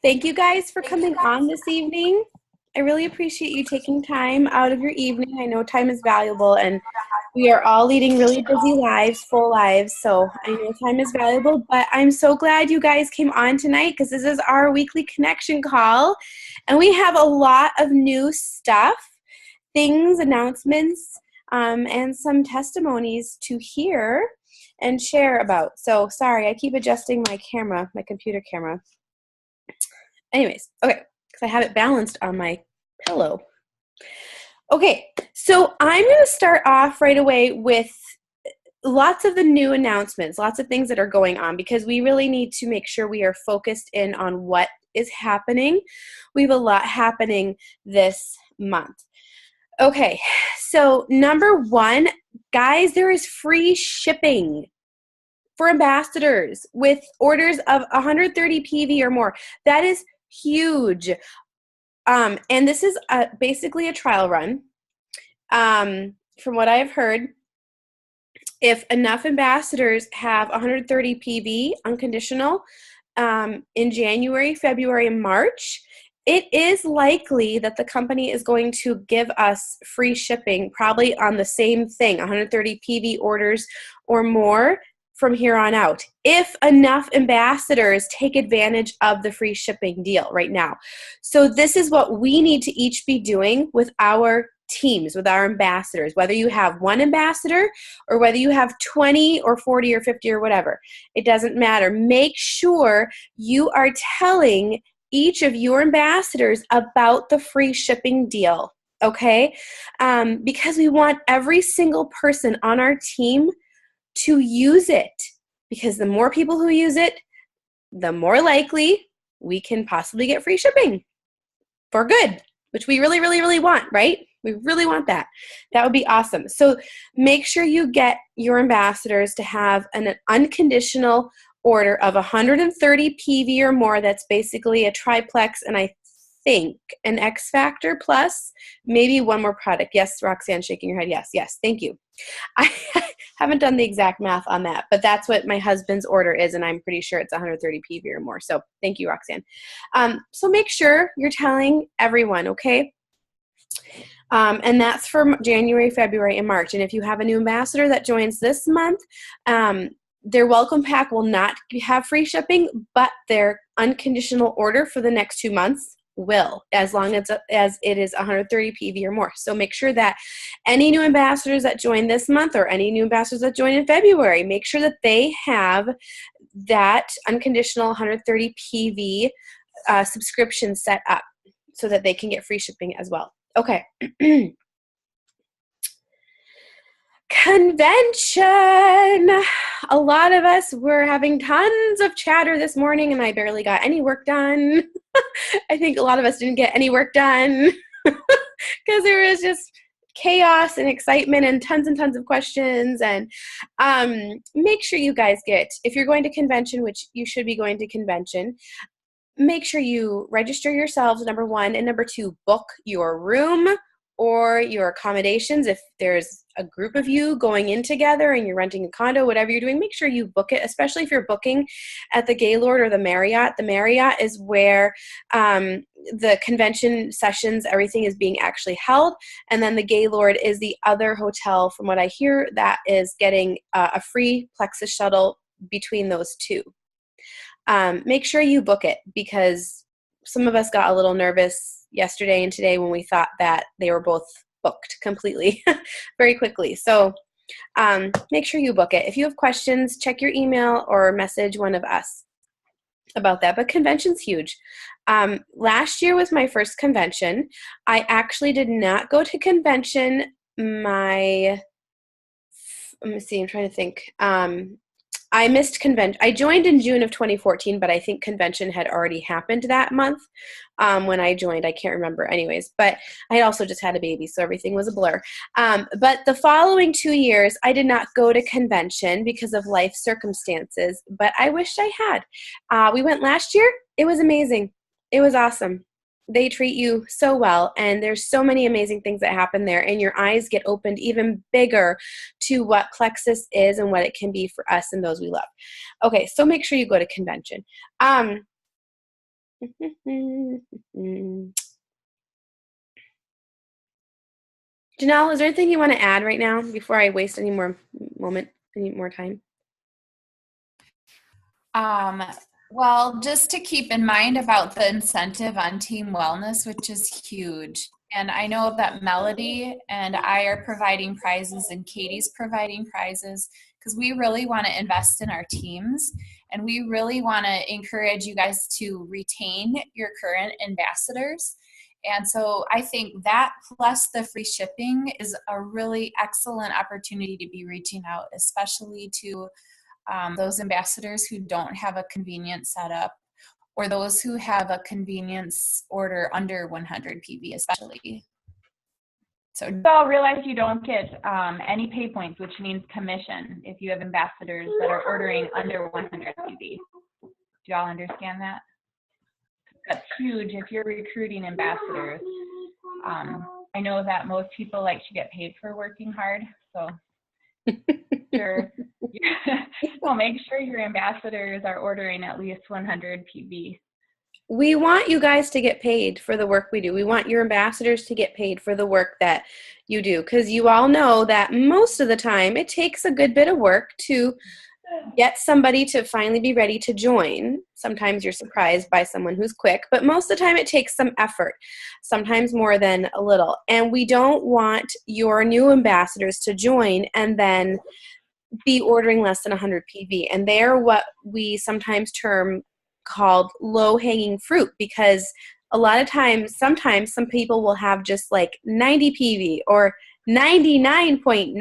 Thank you guys for coming on this evening. I really appreciate you taking time out of your evening. I know time is valuable and we are all leading really busy lives, full lives, so I know time is valuable, but I'm so glad you guys came on tonight because this is our weekly connection call and we have a lot of new stuff, things, announcements, and some testimonies to hear and share about. So sorry, I keep adjusting my camera, my computer camera. Anyways, okay, because I have it balanced on my pillow. Okay, so I'm going to start off right away with lots of the new announcements, lots of things that are going on, because we really need to make sure we are focused in on what is happening. We have a lot happening this month. Okay, so number one, guys, there is free shipping for ambassadors with orders of 130 PV or more. That is huge. And this is basically a trial run. From what I've heard, if enough ambassadors have 130 PV unconditional in January, February, and March, it is likely that the company is going to give us free shipping, probably on the same thing, 130 PV orders or more from here on out, if enough ambassadors take advantage of the free shipping deal right now. So this is what we need to each be doing with our teams, with our ambassadors, whether you have one ambassador or whether you have 20 or 40 or 50 or whatever. It doesn't matter. Make sure you are telling each of your ambassadors about the free shipping deal, okay? Because we want every single person on our team to use it, because the more people who use it, the more likely we can possibly get free shipping for good, which we really, really, really want, right? We really want that. That would be awesome. So make sure you get your ambassadors to have an unconditional order of 130 PV or more. That's basically a triplex, and I think an X Factor plus maybe one more product. Yes, Roxanne, shaking your head. Yes, yes, thank you. I haven't done the exact math on that, but that's what my husband's order is, and I'm pretty sure it's 130 PV or more. So thank you, Roxanne. So make sure you're telling everyone, okay? And that's for January, February, and March. And if you have a new ambassador that joins this month, their welcome pack will not have free shipping, but their unconditional order for the next 2 months will, as long as it is 130 PV or more. So make sure that any new ambassadors that join this month or any new ambassadors that join in February, make sure that they have that unconditional 130 PV subscription set up so that they can get free shipping as well. Okay. Convention. A lot of us were having tons of chatter this morning and I barely got any work done. I think a lot of us didn't get any work done because there was just chaos and excitement and tons of questions. And make sure you guys if you're going to convention, which you should be going to convention, make sure you register yourselves, number one, and number two, book your room or your accommodations. If there's a group of you going in together and you're renting a condo, whatever you're doing, make sure you book it, especially if you're booking at the Gaylord or the Marriott. The Marriott is where the convention sessions, everything is being actually held. And then the Gaylord is the other hotel, from what I hear, that is getting a free Plexus shuttle between those two. Make sure you book it, because some of us got a little nervous yesterday and today when we thought that they were both booked completely very quickly. So make sure you book it. If you have questions, check your email or message one of us about that. But convention's huge. Last year was my first convention. I actually did not go to convention. Let me see, I'm trying to think. I missed convention. I joined in June of 2014, but I think convention had already happened that month when I joined. I can't remember anyways, but I also just had a baby, so everything was a blur. But the following 2 years, I did not go to convention because of life circumstances, but I wished I had. We went last year. It was amazing. It was awesome. They treat you so well, and there's so many amazing things that happen there, and your eyes get opened even bigger to what Plexus is and what it can be for us and those we love. Okay, so make sure you go to convention. Janelle, is there anything you want to add right now before I waste any more time? Well, just to keep in mind about the incentive on team wellness, which is huge. And I know that Melody and I are providing prizes and Katie's providing prizes because we really want to invest in our teams and we really want to encourage you guys to retain your current ambassadors. And so I think that plus the free shipping is a really excellent opportunity to be reaching out, especially to those ambassadors who don't have a convenient setup or those who have a convenience order under 100 PV especially. So realize you don't get any pay points, which means commission if you have ambassadors that are ordering under 100 PV. Do y'all understand that? That's huge if you're recruiting ambassadors. I know that most people like to get paid for working hard, so well, make sure your ambassadors are ordering at least 100 PV. We want you guys to get paid for the work we do. We want your ambassadors to get paid for the work that you do, because you all know that most of the time it takes a good bit of work to get somebody to finally be ready to join. Sometimes you're surprised by someone who's quick, but most of the time it takes some effort, sometimes more than a little. And we don't want your new ambassadors to join and then be ordering less than 100 PV. And they're what we sometimes term called low-hanging fruit, because a lot of times, sometimes some people will have just like 90 PV or 99.9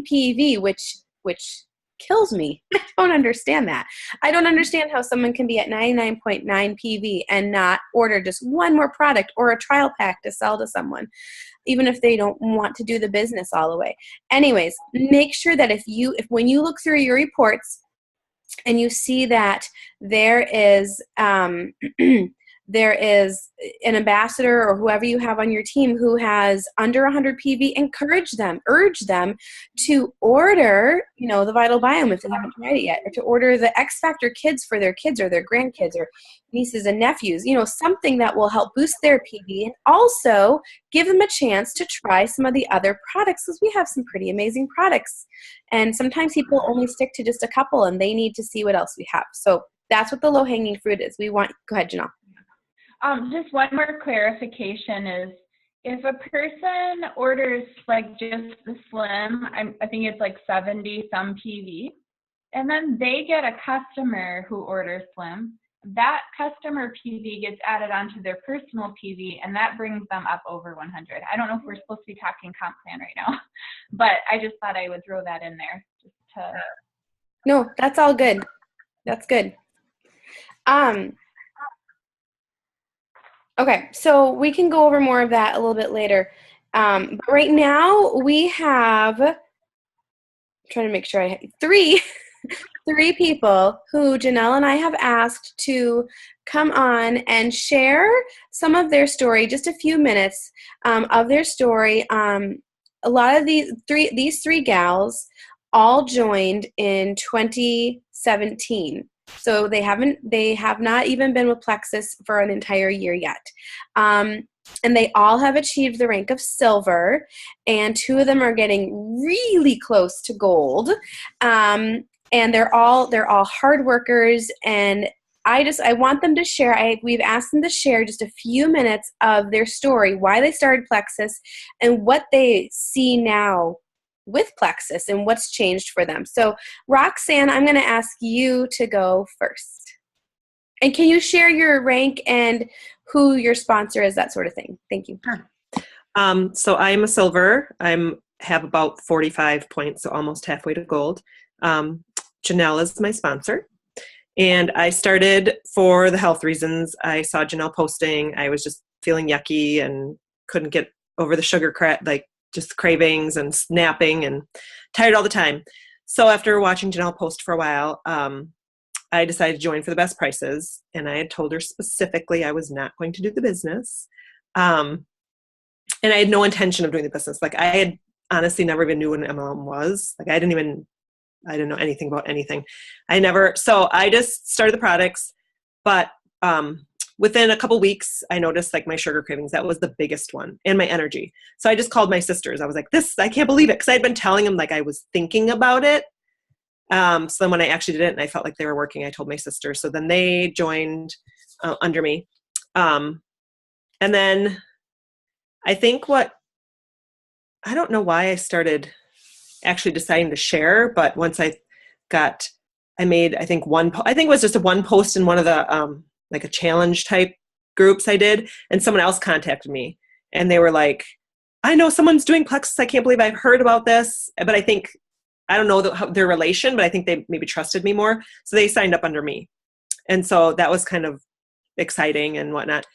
PV, which kills me. I don't understand that. I don't understand how someone can be at 99.9 PV and not order just one more product or a trial pack to sell to someone, even if they don't want to do the business all the way. Anyways, make sure that if when you look through your reports and you see that there is there is an ambassador or whoever you have on your team who has under 100 PV, encourage them, urge them to order, the Vital Biome if they haven't tried it yet, or to order the X Factor Kids for their kids or their grandkids or nieces and nephews, something that will help boost their PV and also give them a chance to try some of the other products, because we have some pretty amazing products. And sometimes people only stick to just a couple and they need to see what else we have. So that's what the low-hanging fruit is. Go ahead, Janelle. Just one more clarification is, if a person orders like just the Slim, I think it's like 70 some PV, and then they get a customer who orders Slim, that customer PV gets added onto their personal PV, and that brings them up over 100. I don't know if we're supposed to be talking comp plan right now, but I just thought I would throw that in there. No, that's all good. That's good. Okay, so we can go over more of that a little bit later. But right now we have, I'm trying to make sure I have three people who Janelle and I have asked to come on and share some of their story, just a few minutes of their story. A lot of these three gals all joined in 2017. So they have not even been with Plexus for an entire year yet. And they all have achieved the rank of silver, and two of them are getting really close to gold. And they're all hard workers, and I want them to share. We've asked them to share just a few minutes of their story, why they started Plexus, and what they see now with Plexus and what's changed for them. So Roxanne, I'm going to ask you to go first. And can you share your rank and who your sponsor is, that sort of thing? Thank you. Sure. So I'm a silver. Have about 45 points, so almost halfway to gold. Janelle is my sponsor. And I started for the health reasons. I saw Janelle posting. I was just feeling yucky and couldn't get over the sugar just cravings and snapping and tired all the time. So after watching Janelle post for a while, I decided to join for the best prices. And I had told her specifically I was not going to do the business. And I had no intention of doing the business. Like, I had honestly never even knew what an MLM was. Like, I didn't know anything about anything. So I just started the products, but within a couple weeks, I noticed like my sugar cravings. That was the biggest one, and my energy. So I just called my sisters. I was like, I can't believe it. Cause I'd been telling them like I was thinking about it. So then when I actually did it and I felt like they were working, I told my sisters. So then they joined under me. And then I think I don't know why I started actually deciding to share, but once I made, I think I think it was just one post in one of the, like a challenge type groups I did, and someone else contacted me and they were like, I know someone's doing plexus. I can't believe I've heard about this. But I don't know their relation, but I think they maybe trusted me more. So they signed up under me. And so that was kind of exciting and whatnot.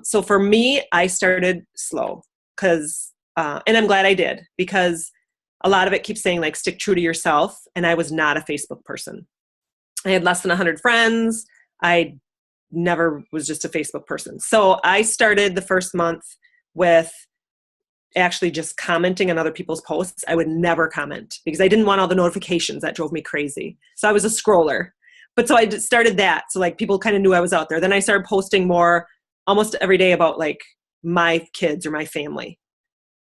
So for me, I started slow and I'm glad I did, because a lot of it keeps saying like, stick true to yourself. And I was not a Facebook person. I had less than 100 friends. I never was just a Facebook person. So I started the first month with actually just commenting on other people's posts. I would never comment because I didn't want all the notifications. That drove me crazy. So I was a scroller. But so I started that. So like people kind of knew I was out there. Then I started posting more almost every day about like my kids or my family.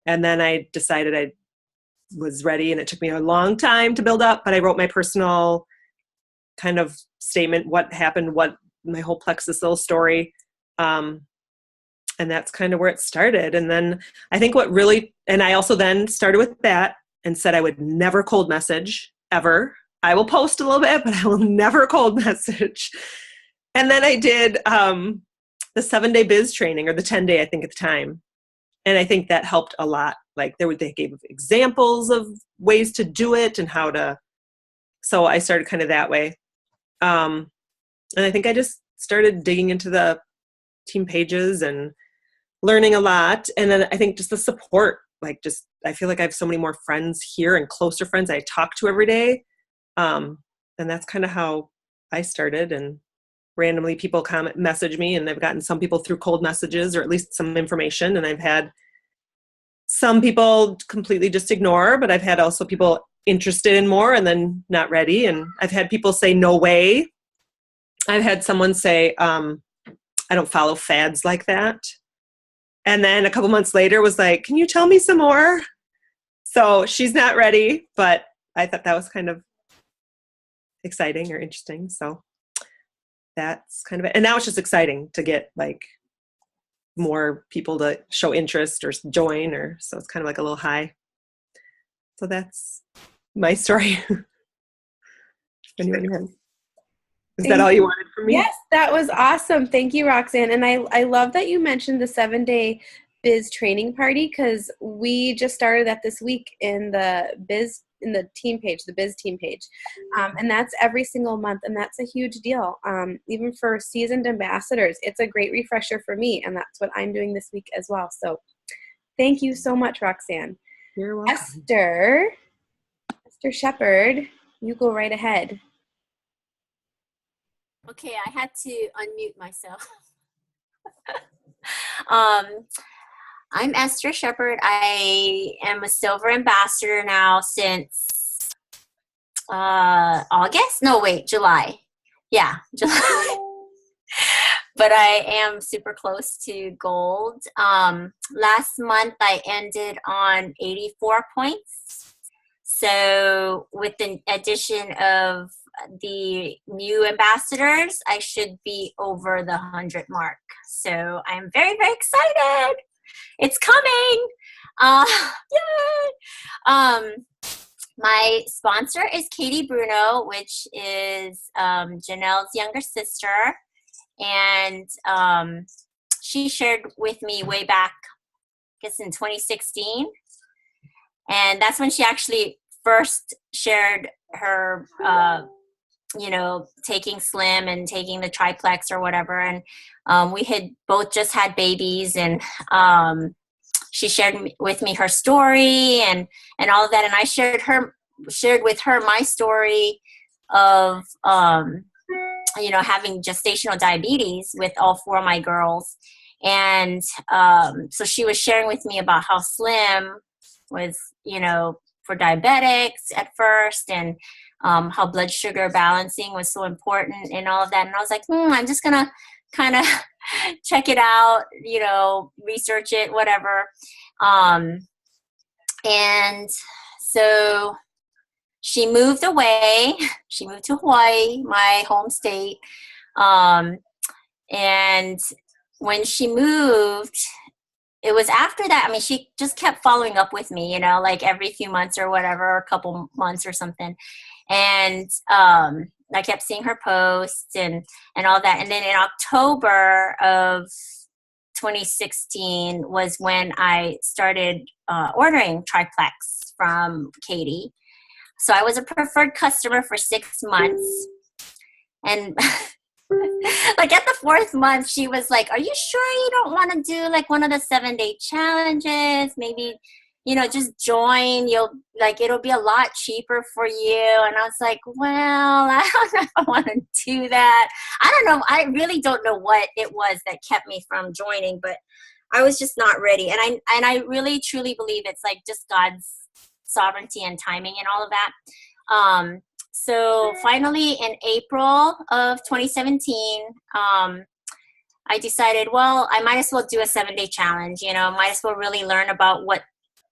And then I decided I was ready, and it took me a long time to build up, but I wrote my personal kind of statement, what happened, my whole plexus little story. And that's kind of where it started. And then I think and I also then started with that and said I would never cold message ever. I will post a little bit, but I will never cold message. And then I did the 7-day biz training, or the 10-day, I think at the time. And I think that helped a lot. Like they gave examples of ways to do it and how to, so I started kind of that way. And I think I just started digging into the team pages and learning a lot. And then I think just the support, I feel like I have so many more friends here and closer friends I talk to every day. And that's kind of how I started. And randomly people message me, and I've gotten some people through cold messages, or at least some information. And I've had some people completely just ignore, but I've had also people interested in more and then not ready. And I've had people say, no way. I've had someone say, I don't follow fads like that. And then a couple months later was like, can you tell me some more? So she's not ready, but I thought that was kind of exciting or interesting. So that's kind of it. And now it's just exciting to get like more people to show interest or join, so it's kind of like a little high. So that's my story. Is that all you wanted from me? Yes, that was awesome. Thank you, Roxanne. And I love that you mentioned the 7-day biz training party, because we just started that this week in the team page, the biz team page. And that's every single month. And that's a huge deal. Even for seasoned ambassadors, it's a great refresher for me. And that's what I'm doing this week as well. So thank you so much, Roxanne. You're welcome. Esther Shepard, you go right ahead. Okay, I had to unmute myself. I'm Esther Shepard. I am a silver ambassador now since July. Yeah, July. But I am super close to gold. Last month I ended on 84 points. So with the addition of the new ambassadors, I should be over the 100 mark. So I'm very, very excited. It's coming. Yay! My sponsor is Katie Bruno, which is Janelle's younger sister. And she shared with me way back, I guess in 2016. And that's when she actually first shared her, taking Slim and taking the triplex or whatever. And we had both just had babies, and she shared with me her story and all of that. And I shared with her my story of, having gestational diabetes with all 4 of my girls. And so she was sharing with me about how Slim was, for diabetics at first, and how blood sugar balancing was so important and all of that. And I was like, I'm just going to kind of check it out, research it, whatever. And so she moved away. She moved to Hawaii, my home state. And when she moved, it was after that. I mean, she just kept following up with me, like every few months or whatever, a couple months or something. And I kept seeing her posts and all that. And then in October of 2016 was when I started ordering triplex from Katie. So I was a preferred customer for 6 months. And like at the 4th month, she was like, are you sure you don't want to do like one of the 7-day challenges? Maybe, just join. It'll be a lot cheaper for you. And I was like, well, I don't know if I want to do that. I don't know. I really don't know what it was that kept me from joining, but I was just not ready. And I really truly believe it's like just God's sovereignty and timing and all of that. So finally in April of 2017, I decided, well, I might as well do a 7-day challenge, might as well really learn about what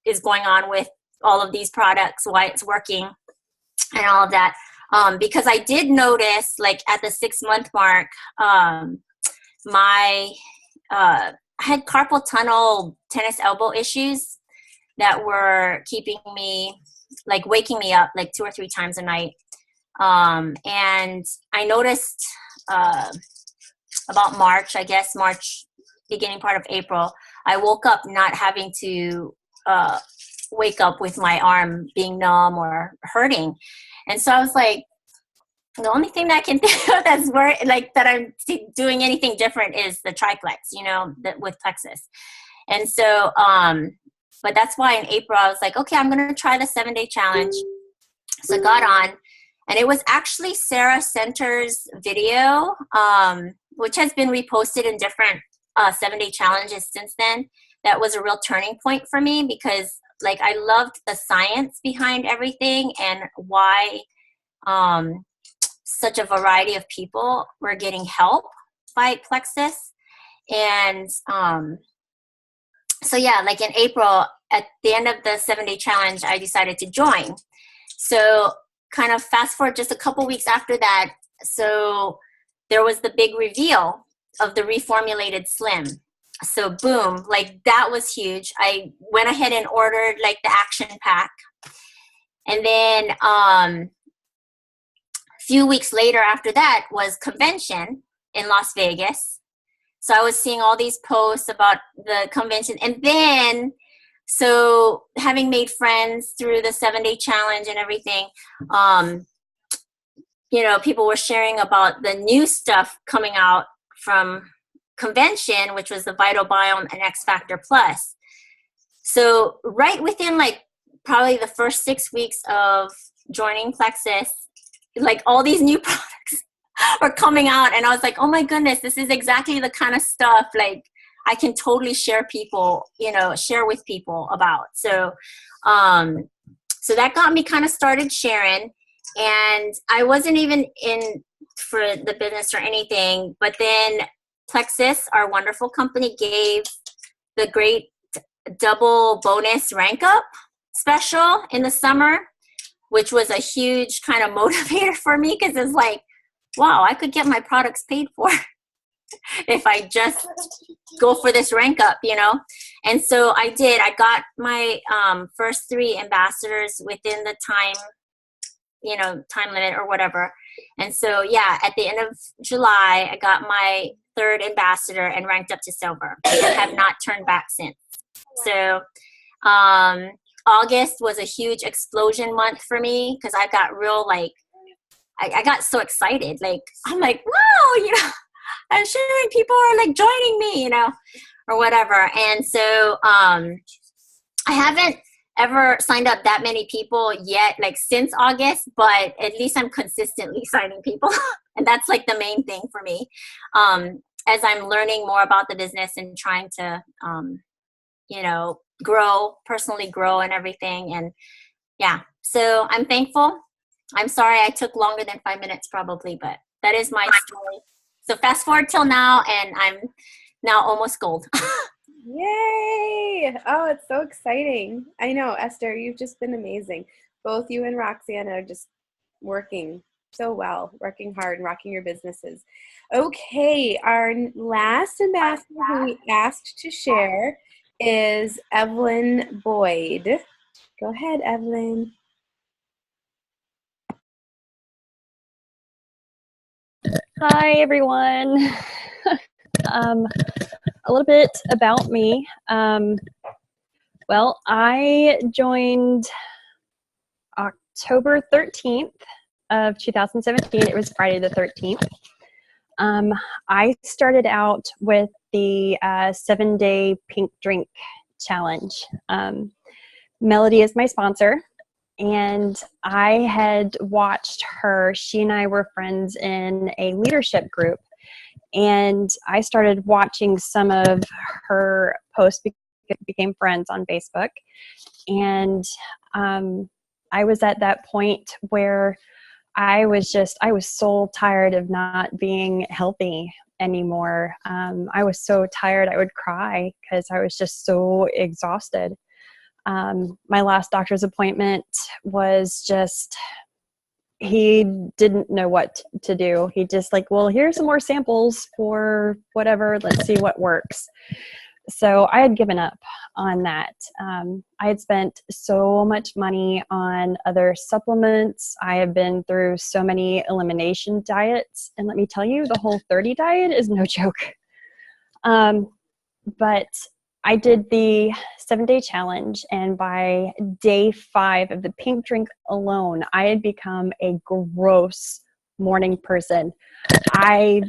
is going on with all of these products, why it's working and all of that. Because I did notice like at the 6-month mark, I had carpal tunnel tennis elbow issues that were keeping me, like waking me up like 2 or 3 times a night. And I noticed about March, beginning part of April, I woke up not having to wake up with my arm being numb or hurting. And so I was like, the only thing that I can think of that I'm doing anything different is the triplex, with plexus. And so, but that's why in April I was like, okay, I'm going to try the 7-day challenge. So I got on, and it was actually Sarah Center's video, which has been reposted in different 7-day challenges since then. That was a real turning point for me because like I loved the science behind everything and why such a variety of people were getting help by plexus. And so yeah, like in April, at the end of the 7-day challenge, I decided to join. So kind of fast forward just a couple weeks after that, so there was the big reveal of the reformulated Slim. So boom, like that was huge. I went ahead and ordered like the action pack. And then a few weeks later after that was convention in Las Vegas. So I was seeing all these posts about the convention. And then, so having made friends through the 7-day challenge and everything, people were sharing about the new stuff coming out from convention, which was the Vital Biome and X Factor Plus. So right within like probably the first 6 weeks of joining Plexus, like all these new products were coming out, and I was like, oh my goodness, this is exactly the kind of stuff like I can totally share with people about. So so that got me kind of started sharing, and I wasn't even in for the business or anything, but then Plexus, our wonderful company, gave the great double bonus rank up special in the summer, which was a huge kind of motivator for me because it's like, wow, I could get my products paid for if I just go for this rank up, And so I did. I got my first 3 ambassadors within the time limit or whatever. And so, yeah, at the end of July, I got my 3rd ambassador and ranked up to silver and have not turned back since. So August was a huge explosion month for me because I got real, I got so excited. Like, I'm like, wow, I'm sure people are like joining me, or whatever. And so I haven't ever signed up that many people yet, like since August, but at least I'm consistently signing people. And that's like the main thing for me. As I'm learning more about the business and trying to, personally grow and everything. And yeah, so I'm thankful. I'm sorry I took longer than 5 minutes probably, but that is my story. So fast forward till now, and I'm now almost gold. Yay! Oh, it's so exciting. I know, Esther, you've just been amazing. Both you and Roxanne are just working so well, working hard and rocking your businesses. Okay, our last ambassador who we asked to share is Evelyn Boyd. Go ahead, Evelyn. Hi, everyone. A little bit about me. Well, I joined October 13th of 2017. It was Friday the 13th. I started out with the 7-day pink drink challenge. Melody is my sponsor, and I had watched her. She and I were friends in a leadership group, and I started watching some of her posts, became friends on Facebook, and I was at that point where I was so tired of not being healthy anymore. I was so tired I would cry because I was just so exhausted. My last doctor's appointment was just, he didn't know what to do. He just like, well, here's some more samples for whatever. Let's see what works. So I had given up on that. I had spent so much money on other supplements. I have been through so many elimination diets. And let me tell you, the Whole30 diet is no joke. But I did the 7-day challenge, and by day 5 of the pink drink alone, I had become a gross morning person. I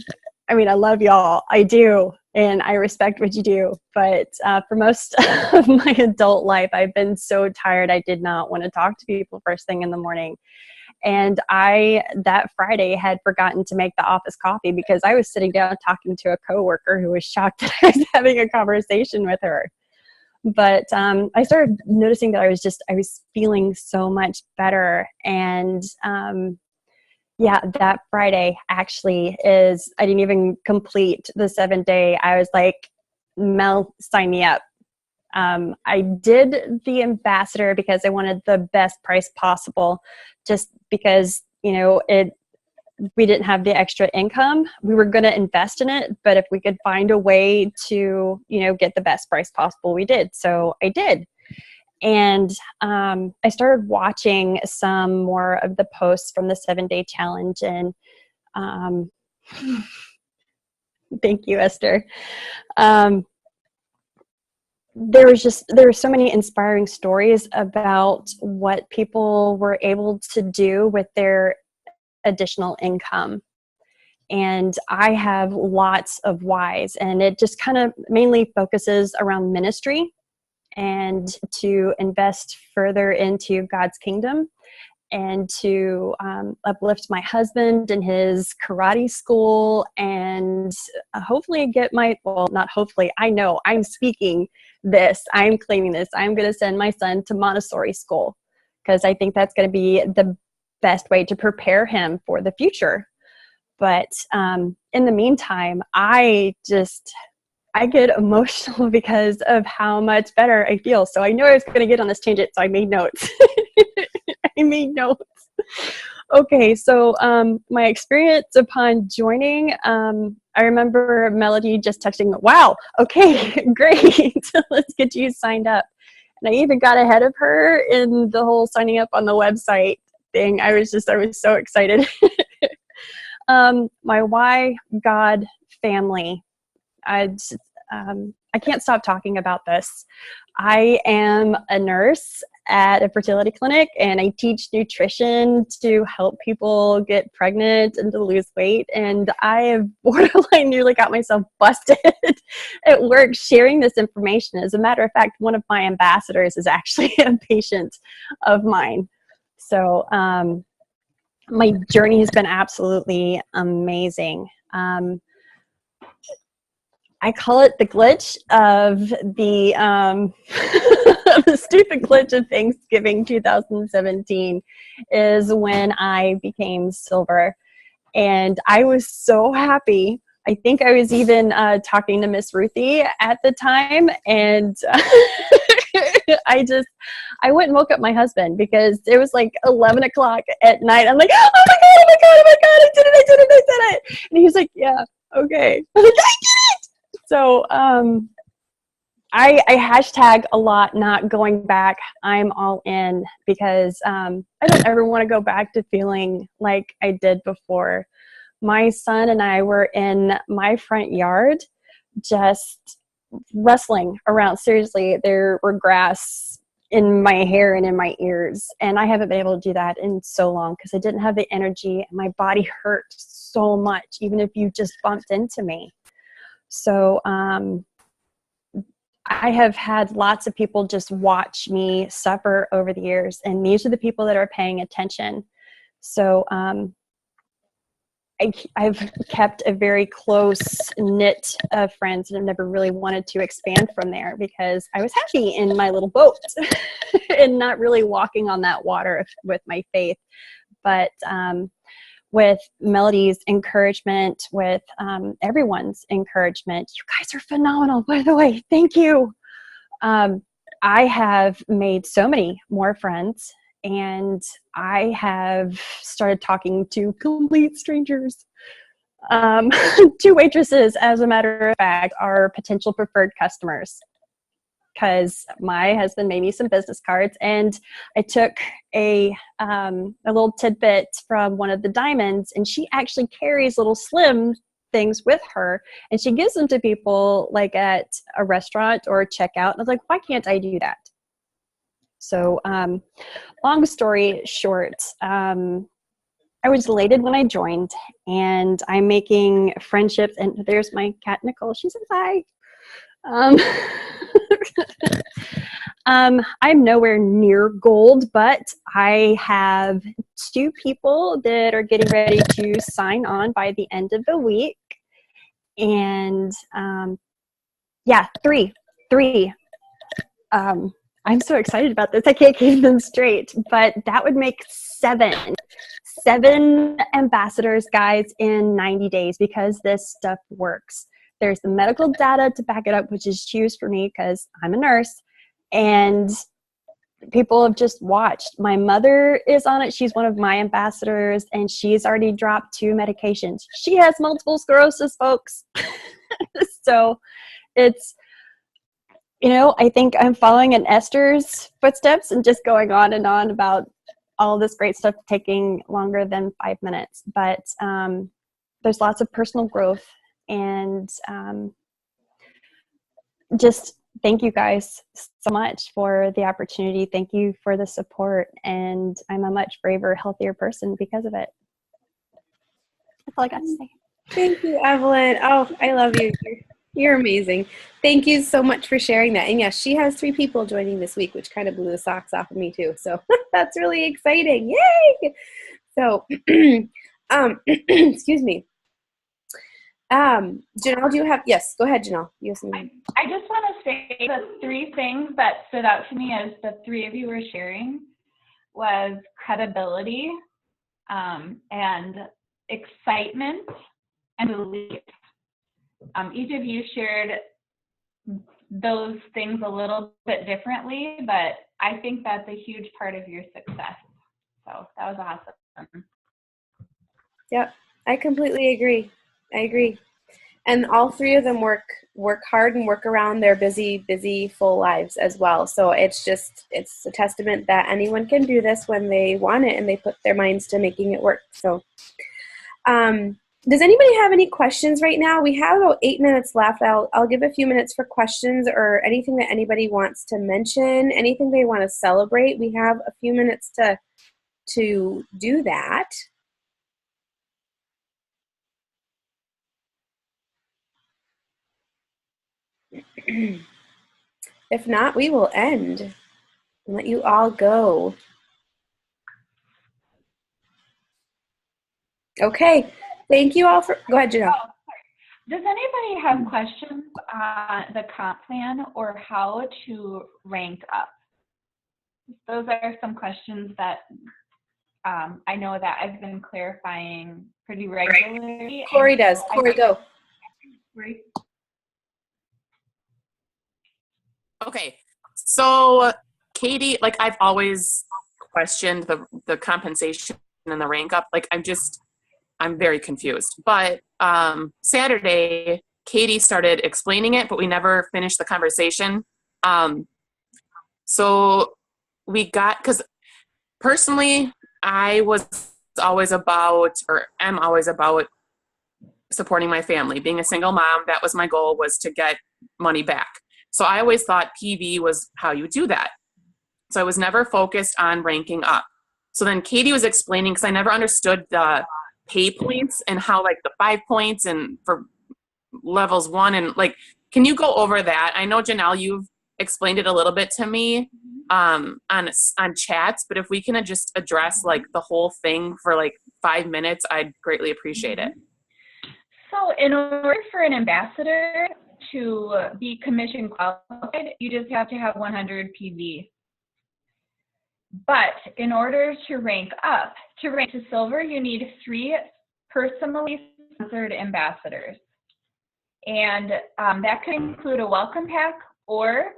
mean, I love y'all. I do. And I respect what you do. But for most of my adult life, I've been so tired. I did not want to talk to people first thing in the morning. And I, that Friday, had forgotten to make the office coffee because I was sitting down talking to a coworker who was shocked that I was having a conversation with her. But I started noticing that I was feeling so much better. And yeah, that Friday actually is, I didn't even complete the 7-day. I was like, Mel, sign me up. I did the ambassador because I wanted the best price possible, just because, you know, we didn't have the extra income. We were going to invest in it, but if we could find a way to, you know, get the best price possible, we did. So I did. And I started watching some more of the posts from the 7-day challenge, and thank you, Esther. There were so many inspiring stories about what people were able to do with their additional income. And I have lots of whys, and it just kind of mainly focuses around ministry and to invest further into God's kingdom, and to uplift my husband in his karate school, and hopefully get not hopefully, I know I'm speaking this, I'm claiming this, I'm going to send my son to Montessori school because I think that's going to be the best way to prepare him for the future. But in the meantime, I get emotional because of how much better I feel. So I knew I was going to get on this tangent, so I made notes. Okay, so my experience upon joining, I remember Melody just texting, wow, okay, great, let's get you signed up. And I even got ahead of her in the whole signing up on the website thing. I was so excited. My why, God, family. I can't stop talking about this. I am a nurse at a fertility clinic, and I teach nutrition to help people get pregnant and to lose weight. And I have borderline nearly got myself busted at work sharing this information. As a matter of fact, one of my ambassadors is actually a patient of mine. So my journey has been absolutely amazing. I call it the glitch of the the stupid glitch of Thanksgiving 2017 is when I became silver. And I was so happy. I think I was even talking to Miss Ruthie at the time, and I went and woke up my husband because it was like 11 o'clock at night. I'm like, oh my God, oh my God, oh my God, I did it. And he was like, yeah, okay. I was like, I did it. So I hashtag a lot not going back. I'm all in because I don't ever want to go back to feeling like I did before. My son and I were in my front yard just wrestling around. Seriously, there were grass in my hair and in my ears, and I haven't been able to do that in so long because I didn't have the energy, and my body hurt so much, even if you just bumped into me. So I have had lots of people just watch me suffer over the years, and these are the people that are paying attention. So I've kept a very close knit of friends, and I've never really wanted to expand from there because I was happy in my little boat and not really walking on that water with my faith. But with Melody's encouragement, with everyone's encouragement, you guys are phenomenal, by the way. Thank you. I have made so many more friends. And I have started talking to complete strangers. 2 waitresses, as a matter of fact, are potential preferred customers because my husband made me some business cards, and I took a little tidbit from one of the diamonds, and she actually carries little slim things with her, and she gives them to people like at a restaurant or a checkout. And I was like, why can't I do that? So long story short, I was elated when I joined, and I'm making friendships. And there's my cat, Nicole. She says hi. I'm nowhere near gold, but I have 2 people that are getting ready to sign on by the end of the week. And yeah, 3. I'm so excited about this. I can't keep them straight, but that would make 7 ambassadors, guys, in 90 days because this stuff works. There's the medical data to back it up, which is huge for me because I'm a nurse, and people have just watched. My mother is on it. She's one of my ambassadors, and she's already dropped 2 medications. She has multiple sclerosis, folks. So it's, I think I'm following in Esther's footsteps and just going on and on about all this great stuff taking longer than 5 minutes. But there's lots of personal growth, and just thank you guys so much for the opportunity. Thank you for the support, and I'm a much braver, healthier person because of it. That's all I got to say. Thank you, Evelyn. Oh, I love you. You're amazing. Thank you so much for sharing that. And yes, she has 3 people joining this week, which kind of blew the socks off of me too. So that's really exciting. Yay! So, excuse me. Janelle, do you have, yes, go ahead, Janelle. You have something. I just want to say the 3 things that stood out to me as the 3 of you were sharing was credibility, and excitement, and belief. Each of you shared those things a little bit differently, but I think that's a huge part of your success. So that was awesome. Yep, I completely agree. I agree. And all 3 of them work hard and work around their busy, full lives as well. So it's a testament that anyone can do this when they want it and they put their minds to making it work. So, does anybody have any questions right now? We have about 8 minutes left. I'll give a few minutes for questions or anything that anybody wants to mention, anything they want to celebrate. We have a few minutes to do that. If not, we will end and let you all go. Okay. Thank you all for, go ahead, Janelle. Does anybody have questions on the comp plan or how to rank up? Those are some questions that I know that I've been clarifying pretty regularly. Corey does. Corey, go. Right? Okay, so Katie, like I've always questioned the compensation and the rank up. Like I'm very confused. But Saturday, Katie started explaining it, but we never finished the conversation. So we got, because personally, I was always about, or am always about supporting my family. Being a single mom, that was my goal, was to get money back. So I always thought PV was how you do that. So I was never focused on ranking up. So then Katie was explaining, because I never understood the pay points and how like the 5 points and for levels 1 and like, can you go over that? I know Janelle, you've explained it a little bit to me on chats, but if we can just address like the whole thing for like 5 minutes, I'd greatly appreciate it. So in order for an ambassador to be commission qualified, you just have to have 100 PV. But in order to rank up, to rank to silver, you need 3 personally sponsored ambassadors. And that could include a welcome pack or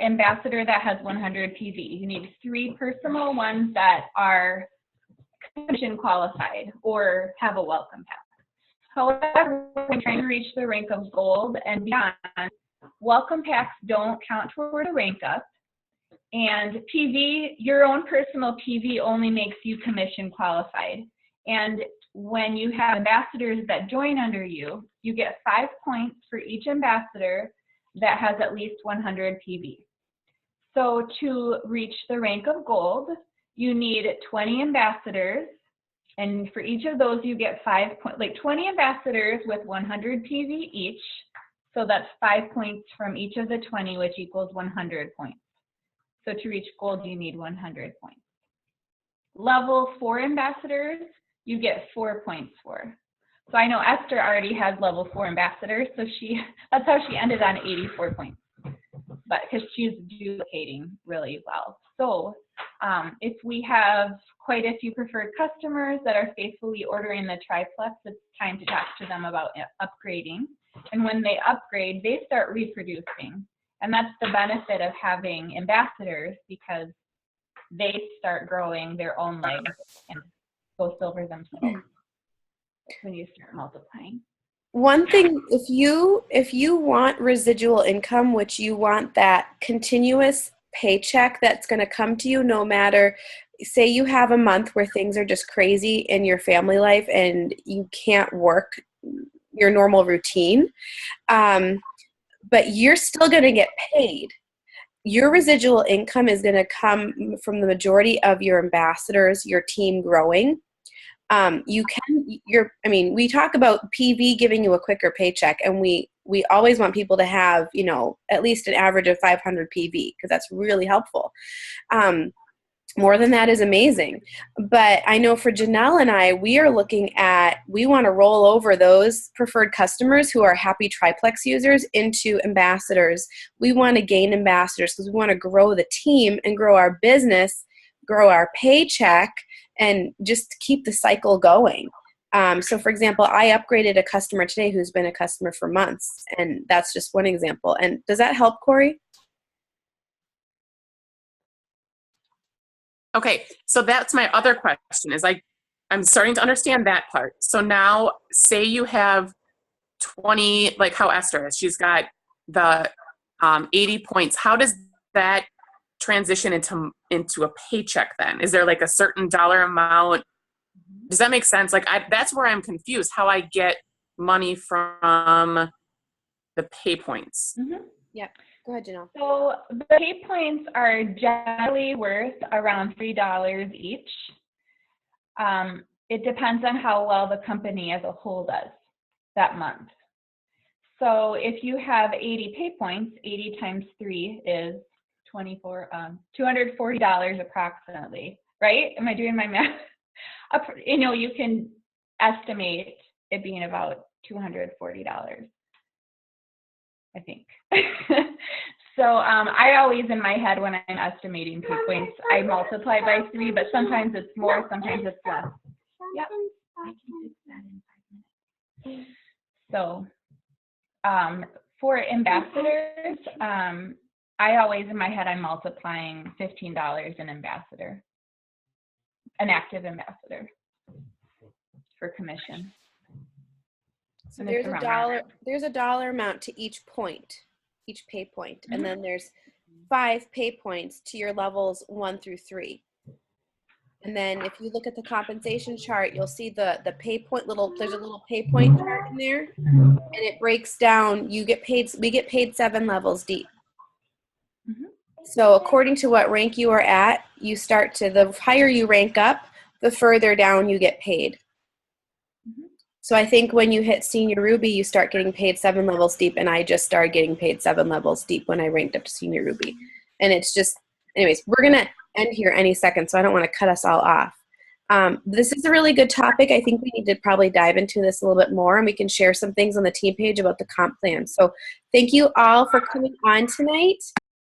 ambassador that has 100 PV. You need 3 personal ones that are commission qualified or have a welcome pack. However, when trying to reach the rank of gold and beyond, welcome packs don't count toward a rank up. And PV, your own personal PV only makes you commission qualified. And when you have ambassadors that join under you, you get 5 points for each ambassador that has at least 100 PV. So to reach the rank of gold, you need 20 ambassadors. And for each of those, you get 5 points, like 20 ambassadors with 100 PV each. So that's 5 points from each of the 20, which equals 100 points. So to reach gold, you need 100 points. Level 4 ambassadors, you get 4 points for. So I know Esther already has level 4 ambassadors, so that's how she ended on 84 points. But because she's duplicating really well. So if we have quite a few preferred customers that are faithfully ordering the triplex, it's time to talk to them about upgrading. And when they upgrade, they start reproducing. And that's the benefit of having ambassadors, because they start growing their own legs and go silver themselves when you start multiplying. One thing, if you want residual income, which you want that continuous paycheck that's going to come to you no matter, say you have a month where things are just crazy in your family life and you can't work your normal routine, but you're still going to get paid. Your residual income is going to come from the majority of your ambassadors, your team growing. We talk about PV giving you a quicker paycheck, and we always want people to have, at least an average of 500 PV, because that's really helpful. More than that is amazing. But I know for Janelle and I, we want to roll over those preferred customers who are happy triplex users into ambassadors. We want to gain ambassadors because we want to grow the team and grow our business, grow our paycheck, and just keep the cycle going. So for example, I upgraded a customer today who's been a customer for months, and that's just one example. And does that help, Corey? Okay, so that's my other question, is I'm starting to understand that part. So now say you have 20, like how Esther is, she's got the 80 points. How does that transition into a paycheck then? Is there like a certain dollar amount? Does that make sense? Like that's where I'm confused, how I get money from the pay points. Mm-hmm. Yeah. Go ahead, Janelle. So the pay points are generally worth around $3 each. It depends on how well the company as a whole does that month. So if you have 80 pay points, 80 times 3 is $240 approximately, right? Am I doing my math? You can estimate it being about $240, I think. So I always, in my head, when I'm estimating pay points, I multiply by 3, but sometimes it's more, sometimes it's less. Yep, I can fix that in 5 minutes. So For ambassadors, I always, in my head, I'm multiplying $15 an ambassador, an active ambassador for commission. So And there's it's a around dollar. There's a dollar amount to each point, each pay point, and then there's 5 pay points to your levels 1 through 3. And then if you look at the compensation chart, you'll see the pay point there's a little pay point chart in there, and it breaks down. We get paid 7 levels deep. So according to what rank you are at, the higher you rank up, the further down you get paid. So I think when you hit Senior Ruby, you start getting paid 7 levels deep, and I just started getting paid 7 levels deep when I ranked up to Senior Ruby. And it's just, anyways, we're going to end here any second, so I don't want to cut us all off. This is a really good topic. I think we need to probably dive into this a little bit more, and we can share some things on the team page about the comp plan. So thank you all for coming on tonight.